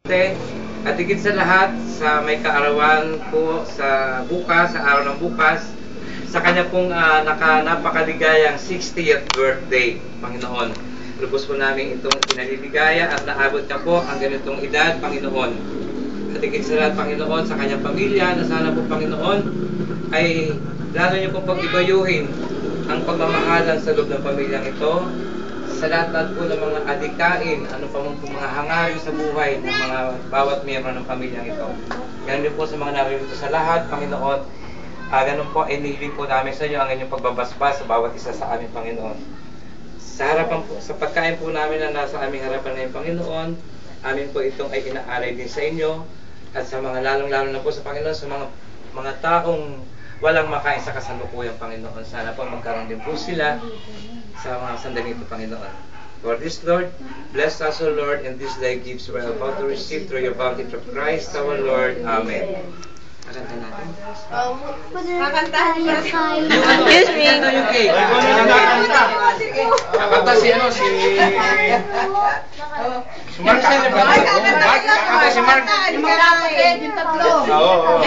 At higit sa lahat, sa may kaarawan po sa bukas, sa araw ng bukas, sa kanya pong napakaligayang 60th birthday, Panginoon. Lubos po namin itong pinaliligaya at naabot niya po ang ganitong edad, Panginoon. At higit sa lahat, Panginoon, sa kanyang pamilya, na sana po, Panginoon, ay lalo niyo pong pag-ibayuhin ang pagmamahalan sa loob ng pamilyang ito, sa lahat po ng mga adikain, ano pa mong mga hangarin sa buhay ng mga bawat miyembro ng pamilyang ito. Ganun din po sa mga naririto sa lahat, Panginoon. Ganun po, inihiling po namin sa inyo ang inyong pagbabasbas sa bawat isa sa aming Panginoon. Sa harapan po, sa pagkain po namin na nasa aming harapan ngayong Panginoon, amin po itong ay inaalay din sa inyo at sa mga lalong-lalo na po sa Panginoon, sa mga taong walang makain sa kasalukuyang Panginoon. Sana po magkaroon din po sila sa mga sandali ito, Panginoon. For this, Lord, bless us, O Lord, and this thy gifts we are about to receive through your bounty through Christ our Lord. Amen. Kakanta natin. Kakantahan niya. Excuse me. Yung cake. Kakanta si ano, si Mark. Kakanta si Mark. Yung mga kapatid, yung tatlo. Oo.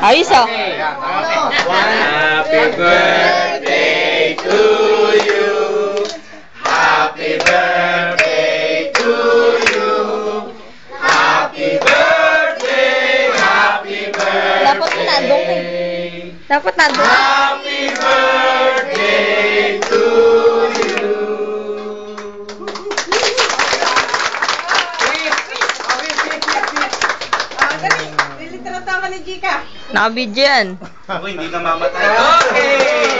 Ayos oh. Happy birthday to you. Happy birthday to you. Happy birthday, happy birthday. Dapat nandun eh. Dapat nandun. Happy birthday to you. Dili tratawa ni Jika. Nakabidyo yan. Ako hindi ka mamatay. Okay.